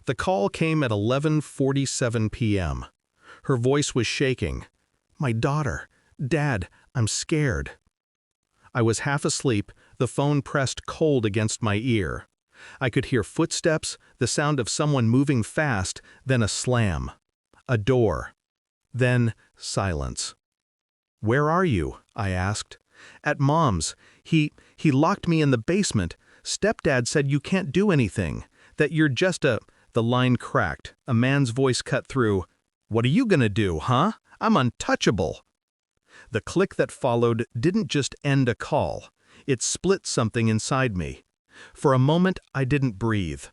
The call came at 11:47 p.m. Her voice was shaking. "My daughter. Dad, I'm scared." I was half asleep, the phone pressed cold against my ear. I could hear footsteps, the sound of someone moving fast, then a slam. A door. Then silence. "Where are you?" I asked. "At Mom's. He locked me in the basement. Stepdad said you can't do anything, that you're just a—" The line cracked, a man's voice cut through. "What are you gonna do, huh? I'm untouchable." The click that followed didn't just end a call. It split something inside me. For a moment, I didn't breathe.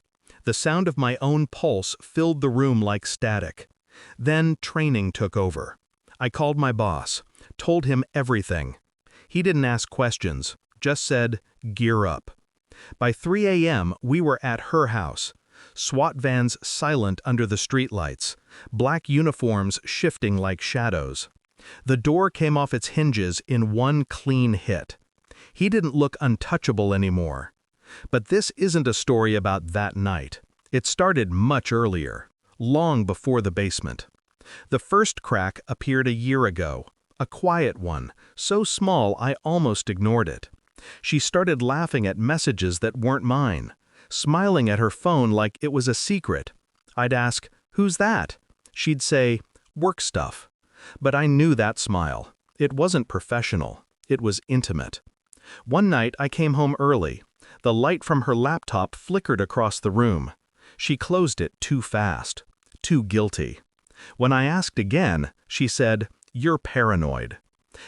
The sound of my own pulse filled the room like static. Then training took over. I called my boss, told him everything. He didn't ask questions, just said, "Gear up." By 3 a.m., we were at her house. SWAT vans silent under the streetlights, black uniforms shifting like shadows. The door came off its hinges in one clean hit. He didn't look untouchable anymore. But this isn't a story about that night. It started much earlier, long before the basement. The first crack appeared a year ago, a quiet one, so small I almost ignored it. She started laughing at messages that weren't mine, smiling at her phone like it was a secret. I'd ask, "Who's that?" She'd say, "Work stuff." But I knew that smile. It wasn't professional. It was intimate. One night I came home early. The light from her laptop flickered across the room. She closed it too fast, too guilty. When I asked again, she said, "You're paranoid."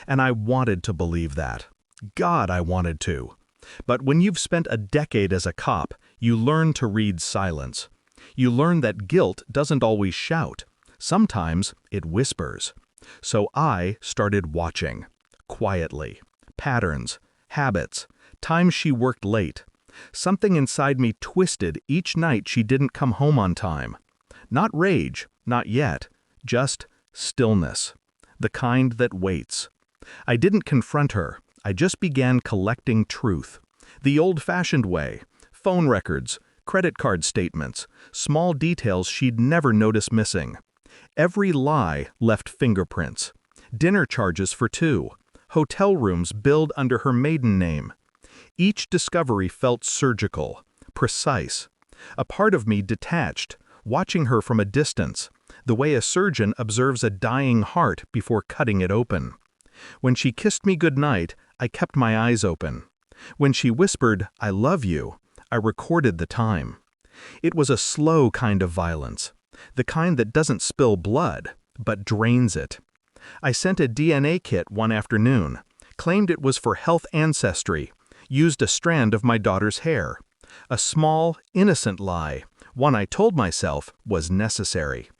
And I wanted to believe that. God, I wanted to. But when you've spent a decade as a cop, you learn to read silence. You learn that guilt doesn't always shout. Sometimes it whispers. So I started watching. Quietly. Patterns. Habits. Times she worked late. Something inside me twisted each night she didn't come home on time. Not rage, not yet. Just stillness. The kind that waits. I didn't confront her. I just began collecting truth. The old-fashioned way. Phone records, credit card statements, small details she'd never notice missing. Every lie left fingerprints. Dinner charges for two. Hotel rooms billed under her maiden name. Each discovery felt surgical, precise. A part of me detached, watching her from a distance, the way a surgeon observes a dying heart before cutting it open. When she kissed me goodnight, I kept my eyes open. When she whispered, "I love you," I recorded the time. It was a slow kind of violence, the kind that doesn't spill blood, but drains it. I sent a DNA kit one afternoon, claimed it was for health ancestry, used a strand of my daughter's hair. A small, innocent lie, one I told myself was necessary.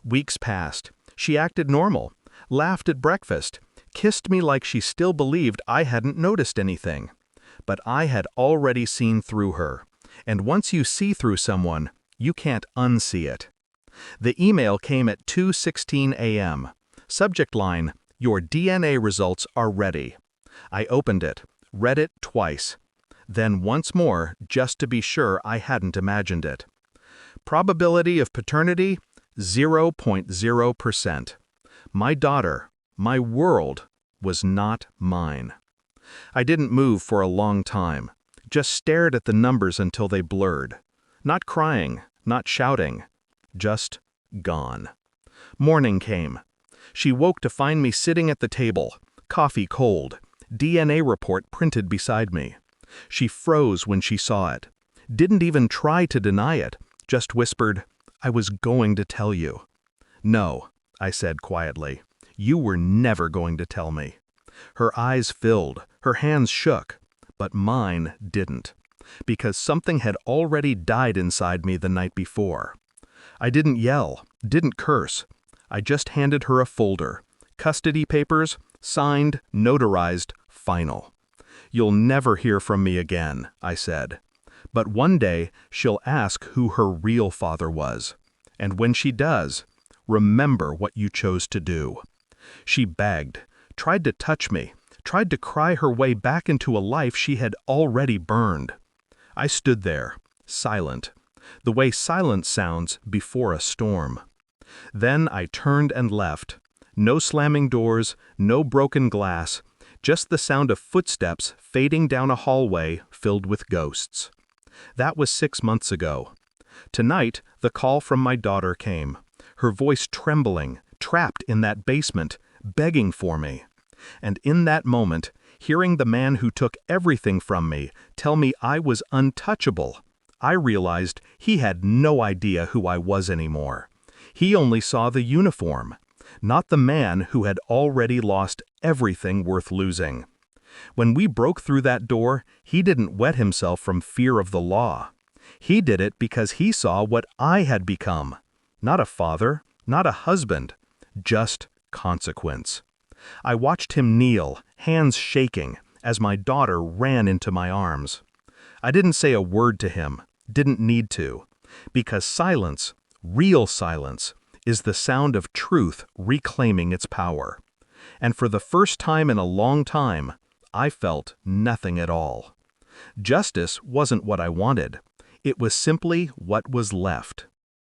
Weeks passed. She acted normal, laughed at breakfast, kissed me like she still believed I hadn't noticed anything. But I had already seen through her. And once you see through someone, you can't unsee it. The email came at 2:16 a.m. Subject line, "Your DNA results are ready." I opened it, read it twice. Then once more, just to be sure I hadn't imagined it. Probability of paternity, 0.0%. My daughter, my world, was not mine. I didn't move for a long time, just stared at the numbers until they blurred. Not crying, not shouting, just gone. Morning came. She woke to find me sitting at the table, coffee cold, DNA report printed beside me. She froze when she saw it. Didn't even try to deny it, just whispered, "I was going to tell you." "No," I said quietly. "You were never going to tell me." Her eyes filled, her hands shook, but mine didn't, because something had already died inside me the night before. I didn't yell, didn't curse. I just handed her a folder. Custody papers, signed, notarized, final. "You'll never hear from me again," I said. "But one day she'll ask who her real father was. And when she does, remember what you chose to do." She begged, tried to touch me, tried to cry her way back into a life she had already burned. I stood there, silent. the way silence sounds before a storm. Then I turned and left. No slamming doors, no broken glass, just the sound of footsteps fading down a hallway filled with ghosts. That was 6 months ago. Tonight, the call from my daughter came, her voice trembling, trapped in that basement, begging for me. And in that moment, hearing the man who took everything from me tell me I was untouchable, I realized he had no idea who I was anymore. He only saw the uniform, not the man who had already lost everything worth losing. When we broke through that door, he didn't wet himself from fear of the law. He did it because he saw what I had become. Not a father, not a husband, just consequence. I watched him kneel, hands shaking, as my daughter ran into my arms. I didn't say a word to him, didn't need to, because silence, real silence, is the sound of truth reclaiming its power. And for the first time in a long time, I felt nothing at all. Justice wasn't what I wanted. It was simply what was left.